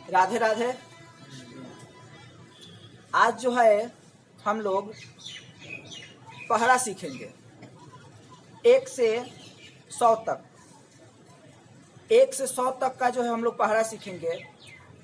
राधे राधे। आज जो है हम लोग पहरा सीखेंगे 1 से 100 तक। 1 से 100 तक का जो है हम लोग पहरा सीखेंगे।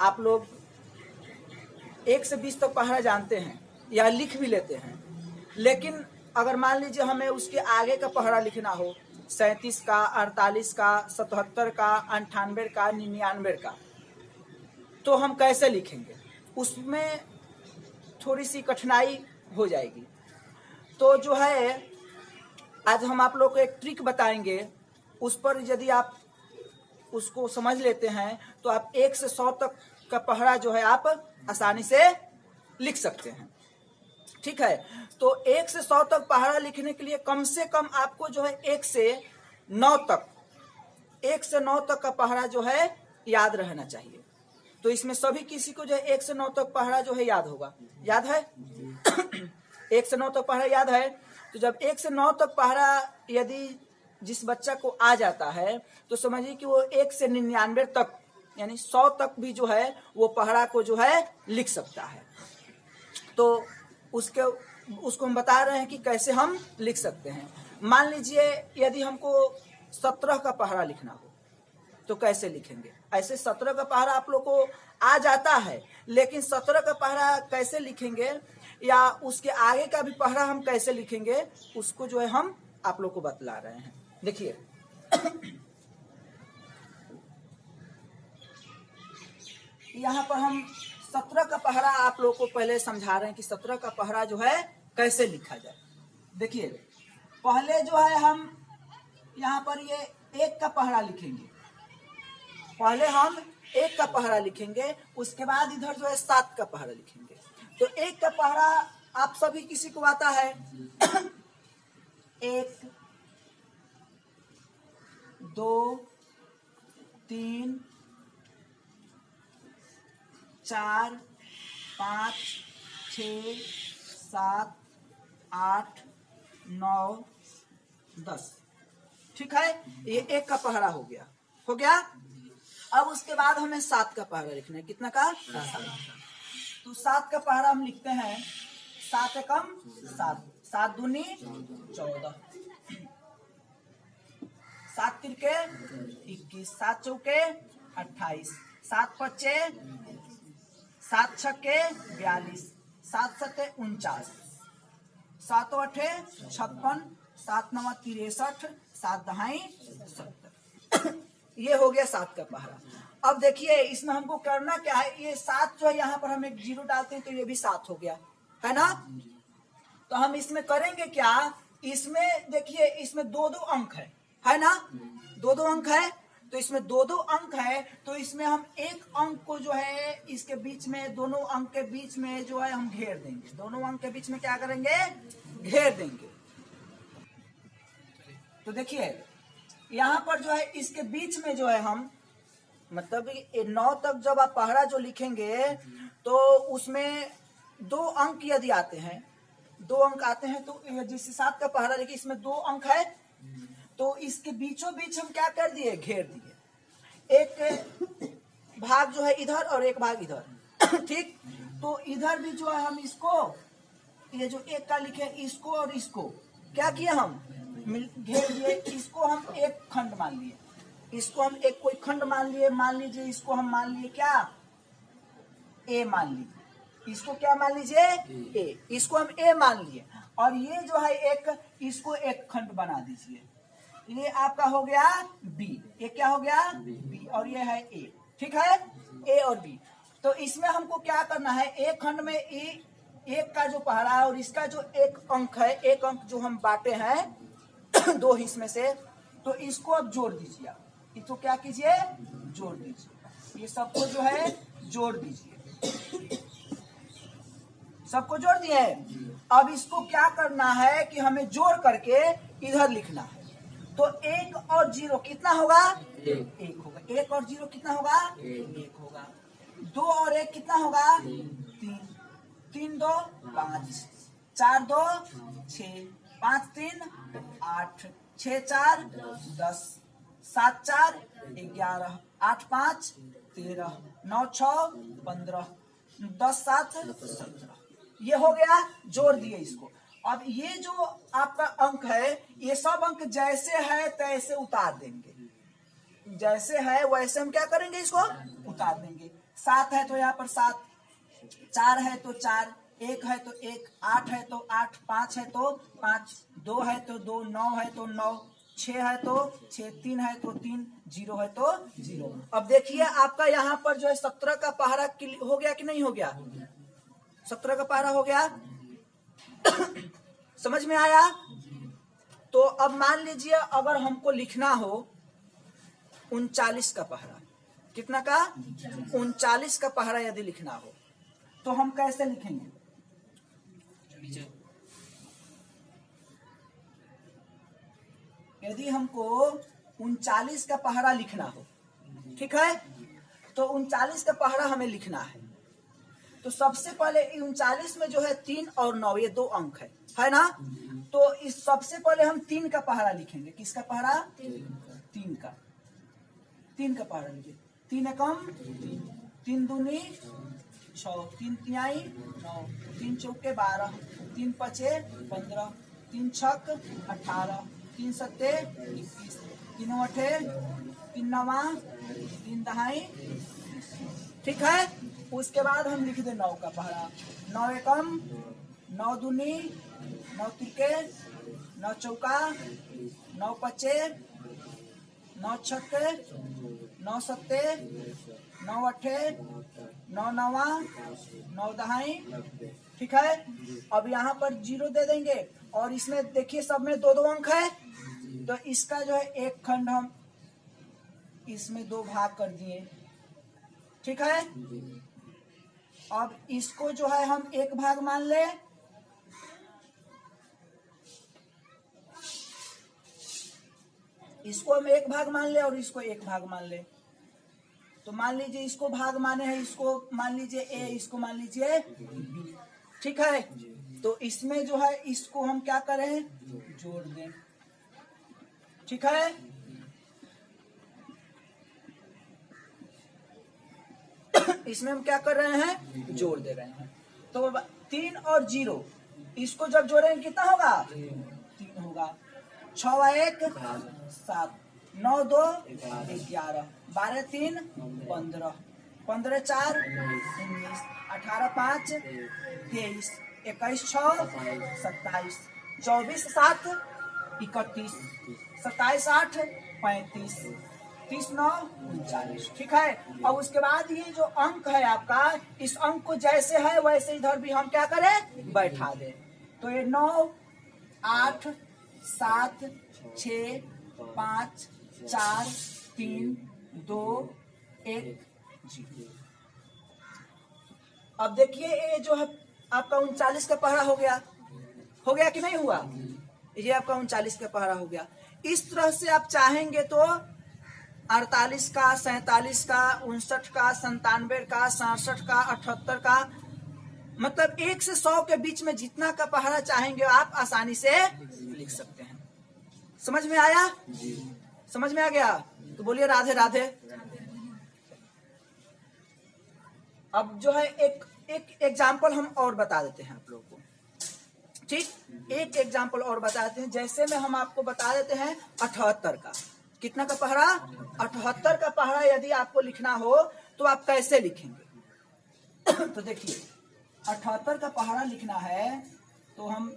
आप लोग 1 से 20 तक पहरा जानते हैं या लिख भी लेते हैं, लेकिन अगर मान लीजिए हमें उसके आगे का पहरा लिखना हो, 37 का, 48 का, 77 का, 98 का, 99 का, तो हम कैसे लिखेंगे? उसमें थोड़ी सी कठिनाई हो जाएगी। तो जो है आज हम आप लोग को एक ट्रिक बताएंगे, उस पर यदि आप उसको समझ लेते हैं तो आप 1 से 100 तक का पहरा जो है आप आसानी से लिख सकते हैं। ठीक है, तो 1 से 100 तक पहरा लिखने के लिए कम से कम आपको जो है 1 से 9 तक का पहरा जो है याद रहना चाहिए। तो इसमें सभी किसी को जो है 1 से 9 तक पहरा जो है याद होगा। याद है? 1 से 9 तक पहरा याद है। तो जब 1 से 9 तक पहरा यदि जिस बच्चा को आ जाता है तो समझिए कि वो 1 से 99 तक यानी 100 तक भी जो है वो पहरा को जो है लिख सकता है। तो उसको हम बता रहे हैं कि कैसे हम लिख सकते हैं। मान लीजिए यदि हमको 17 का पहरा लिखना हो तो कैसे लिखेंगे? ऐसे 17 का पहरा आप लोग को आ जाता है, लेकिन 17 का पहरा कैसे लिखेंगे या उसके आगे का भी पहरा हम कैसे लिखेंगे, उसको जो है हम आप लोग को बतला रहे हैं। देखिए यहाँ पर हम 17 का पहरा आप लोग को पहले समझा रहे हैं कि 17 का पहरा जो है कैसे लिखा जाए। देखिए पहले जो है हम यहाँ पर ये 1 का पहरा लिखेंगे। पहले हम 1 का पहरा लिखेंगे, उसके बाद इधर जो है 7 का पहरा लिखेंगे। तो 1 का पहरा आप सभी किसी को आता है। 1 2 3 4 5 6 7 8 9 10। ठीक है, ये 1 का पहरा हो गया। अब उसके बाद हमें 7 का पहरा लिखना है। कितना का? 7। तो 7 का पहरा हम लिखते हैं 7 एकम 7, 7 दूनी 14, 7 तिरके 21, 7 चौके 28, 7 पच्चे 7 छक्के 42, 7 सत्ते 49, 7 अठे 56, 7 नवा 63, 7 दहाई 70। ये हो गया 7 का पहरा। अब देखिए इसमें हमको करना क्या है, ये 7 जो है यहाँ पर हम एक 0 डालते हैं तो ये भी 7 हो गया है ना। तो हम इसमें करेंगे क्या, इसमें देखिए इसमें 2-2 अंक है ना, 2-2 अंक है। तो इसमें 2-2 अंक है, तो इसमें हम एक अंक को जो है इसके बीच में, दोनों अंक के बीच में जो है हम घेर देंगे। दोनों अंक के बीच में क्या करेंगे? घेर देंगे। तो देखिए यहाँ पर जो है इसके बीच में जो है हम मतलब 9 तक जब आप पहरा जो लिखेंगे तो उसमें 2 अंक यदि आते हैं, 2 अंक आते हैं तो जिस 7 का पहरा देखिए इसमें 2 अंक है, तो इसके बीचों बीच हम क्या कर दिए? घेर दिए। एक भाग जो है इधर और एक भाग इधर। ठीक, तो इधर भी जो है हम इसको, ये जो 1 का लिखे इसको और इसको क्या किए हम घेर दिए। इसको हम एक खंड मान लिए, इसको हम एक कोई खंड मान लिए। मान लीजिए इसको हम मान लिए क्या? ए मान लीजिए। इसको क्या मान लीजिए? ए। इसको हम ए मान लिए और ये जो है एक, इसको एक खंड बना दीजिए। ये आपका हो गया बी। ये क्या हो गया? बी। और ये है ए। ठीक है, ए और बी। तो इसमें हमको क्या करना है, एक खंड में ए 1 का जो पहरा है और इसका जो एक अंक है, एक अंक जो हम बांटे हैं 2 हिस्से में से, तो इसको अब जोड़ दीजिए। इसको क्या कीजिए? जोड़ दीजिए। ये सबको जो है जोड़ दीजिए। सबको जोड़ दिए। अब इसको क्या करना है कि हमें जोड़ करके इधर लिखना है। तो 1 और 0 कितना होगा? 1 होगा। 1 और 0 कितना होगा? 1 होगा। 2 और 1 कितना होगा? 3। 3 2 5, 4 2 6, 5 3 8, 6 4 10, 7 4 11, 8 5 13, 9 6 15, 10 7 17। ये हो गया, जोड़ दिए इसको। अब ये जो आपका अंक है, ये सब अंक जैसे है तैसे उतार देंगे, जैसे है वैसे हम क्या करेंगे, इसको उतार देंगे। 7 है तो यहाँ पर 7, 4 है तो 4, 1 है तो 1, 8 है तो 8, 5 है तो 5, 2 है तो 2, 9 है तो 9, 6 है तो 6, 3 है तो 3, 0 है तो 0। अब देखिए आपका यहाँ पर जो है 17 का पहाड़ा हो गया कि नहीं हो गया? 17 का पहाड़ा हो गया। समझ में आया? तो अब मान लीजिए अगर हमको लिखना हो 39 का पहाड़ा, कितना का? 39 का पहाड़ा यदि लिखना हो तो हम कैसे लिखेंगे? यदि हमको 39 का पहाड़ा लिखना हो, ठीक है, तो 39 का पहाड़ा हमें लिखना है। तो सबसे पहले 39 में जो है 3 और 9 ये 2 अंक है ना? तो इस सबसे पहले हम 3 का पहाड़ा लिखेंगे। किसका पहाड़ा? 3 का। 3 का पहाड़ा लिखिए। 3 एकम 3, 3 दूनी 6, 3 तिहाई 9, 3 चौके 12, 3 पचे 15, 3 छक 18, 3 सत्ते 21, 3 अठे 3 नवा 3 दहाई। ठीक है, उसके बाद हम लिख दे 9 का पहाड़ा। 9 एकम 9 दूनी 9 तिरके 9 चौका 9 पचे 9 छक्के 9 सत्ते 9 अठे 9 नवा 9 दहाई। ठीक है, अब यहाँ पर 0 दे देंगे और इसमें देखिए सब में 2 अंक है, तो इसका जो है एक खंड हम इसमें 2 भाग कर दिए। ठीक है, अब इसको जो है हम 1 भाग मान ले, इसको हम 1 भाग मान ले और इसको 1 भाग मान ले। तो मान लीजिए इसको भाग माने हैं, इसको मान लीजिए ए, इसको मान लीजिए बी। ठीक है, तो इसमें जो है इसको हम क्या करें? जोड़ दें। ठीक है, इसमें हम क्या कर रहे हैं? जोड़ दे रहे हैं। तो 3 और 0 इसको जब जोड़ेंगे कितना होगा? 3 होगा। 6 1 7, 9 2 11, 12 3 15, 15 4 19, 18 5 23, 21 6 27, 24 7 31, 27 8 35, 30 9 39। ठीक है, अब उसके बाद ये जो अंक है आपका, इस अंक को जैसे है वैसे इधर भी हम क्या करें? बैठा दें। तो ये 9 8 7 6 5 4 3 2 1 0। अब देखिए ये जो है आपका 39 का पहाड़ा हो गया कि नहीं हुआ? ये आपका 39 का पहाड़ा हो गया। इस तरह से आप चाहेंगे तो 48 का, 47 का, 59 का, 97 का, 67 का, 78 का, मतलब 1 से 100 के बीच में जितना का पहाड़ा चाहेंगे आप आसानी से लिख सकते हैं। समझ में आया? समझ में आ गया? तो बोलिए राधे राधे। अब जो है एक एग्जाम्पल हम और बता देते हैं आप लोगों को। ठीक, एक एग्जाम्पल और बता देते हैं। जैसे में हम आपको बता देते हैं 78 का। कितना का पहाड़ा? 78 का पहाड़ा यदि आपको लिखना हो तो आप कैसे लिखेंगे? तो देखिए 78 का पहाड़ा लिखना है तो हम,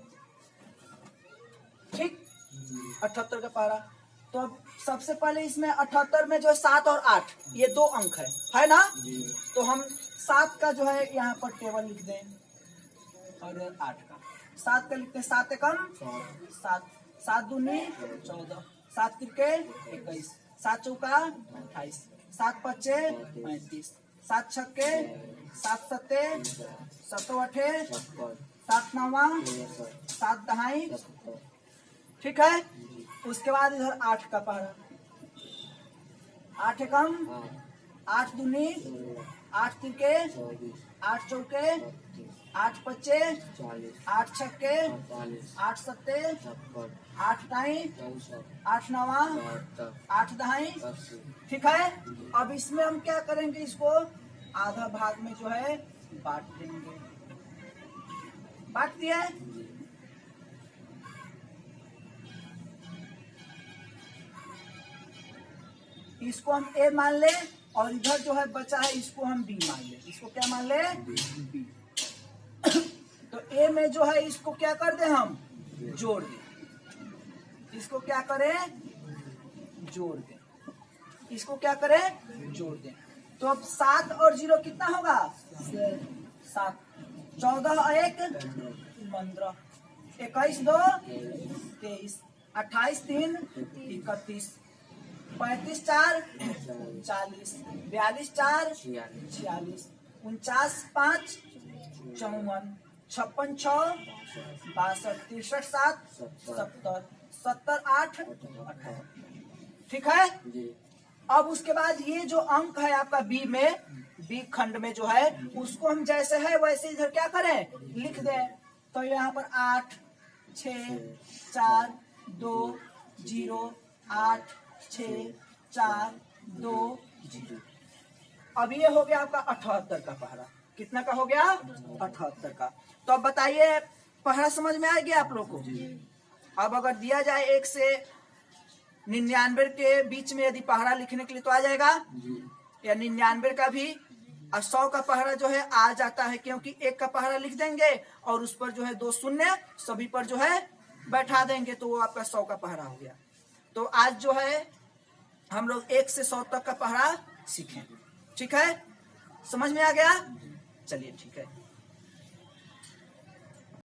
ठीक, 78 का पहाड़ा, तो अब सबसे पहले इसमें 78 में जो है 7 और 8 ये 2 अंक है ना? तो हम 7 का जो है यहाँ पर टेबल लिख दें और 8 का। 7 का लिखते हैं 7 एकम 7, 7 दूनी 14, 7 तिरके 21, 7 चौका 28, 7 पच्चे 35, 7 छक्के 7 सत्ते 7 अठे 7 नवा 7 दहाई। ठीक है, उसके बाद इधर 8 का पहाड़ा। 8 एकम 8 दूनी 8 तिरके 8 चौके 8 पच्चे 40, 8 छक्के 48, 8 सत्ते 56, 8 टाई 64, 8 नवा 72, 8 दहाई 80, ठीक है। अब इसमें हम क्या करेंगे, इसको आधा भाग में जो है बांट देंगे। बांट दिया है। जी, इसको हम ए मान ले और इधर जो है बचा है इसको हम बी मान ले। इसको क्या मान ले, बी। तो ए में जो है इसको क्या कर दे, हम जोड़ दें। इसको क्या करें, जोड़ दें। इसको क्या करें, जोड़ दें। तो अब 7 और 0 कितना होगा, 7। 14 और 1 15, 21 2 23, 28 3 31, 35 4 40, 42 4 46, 49 5 54, 56 6 62, 63 7 70, 70 8 18, ठीक है। जी, अब उसके बाद ये जो अंक है आपका बी में, बी खंड में जो है उसको हम जैसे है वैसे इधर क्या करें, लिख दें। तो यहाँ पर 8 6 4 2 0 8 6 4 2 0। अब ये हो गया आपका 78 का पहरा। कितना का हो गया, 78 का। तो अब बताइए पहरा समझ में आ गया आप लोग को। अब अगर दिया जाए 1 से 99 के बीच में यदि पहरा लिखने के लिए तो आ जाएगा, या 99 का भी, और 100 का पहरा जो है आ जाता है, क्योंकि 1 का पहरा लिख देंगे और उस पर जो है 2 शून्य सभी पर जो है बैठा देंगे, तो वो आपका 100 का पहरा हो गया। तो आज जो है हम लोग 1 से 100 तक का पहरा सीखें, ठीक है। समझ में आ गया, चलिए ठीक है।